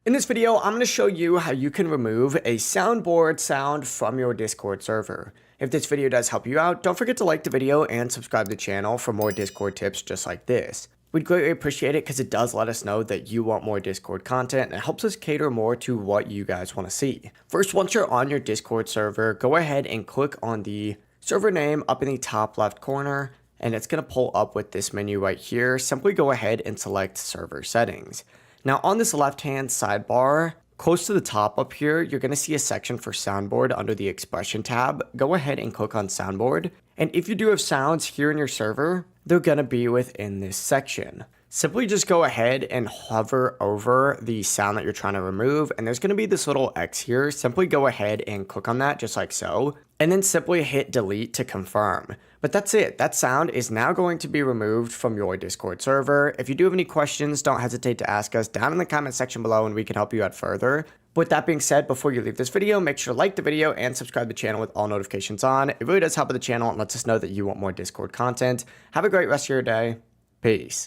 In this video, I'm going to show you how you can remove a soundboard sound from your Discord server. If this video does help you out, don't forget to like the video and subscribe to the channel for more Discord tips just like this. We'd greatly appreciate it because it does let us know that you want more Discord content and it helps us cater more to what you guys want to see. First, once you're on your Discord server, go ahead and click on the server name up in the top left corner, and it's going to pull up with this menu right here. Simply go ahead and select server settings. Now on this left hand sidebar, close to the top up here, you're going to see a section for Soundboard under the expression tab. Go ahead and click on Soundboard. And if you do have sounds here in your server, they're going to be within this section. Simply just go ahead and hover over the sound that you're trying to remove, and there's going to be this little X here. Simply go ahead and click on that just like so, and then simply hit delete to confirm. But that's it. That sound is now going to be removed from your Discord server. If you do have any questions, don't hesitate to ask us down in the comment section below and we can help you out further. But with that being said, before you leave this video, make sure to like the video and subscribe to the channel with all notifications on. It really does help with the channel and lets us know that you want more Discord content. Have a great rest of your day. Peace.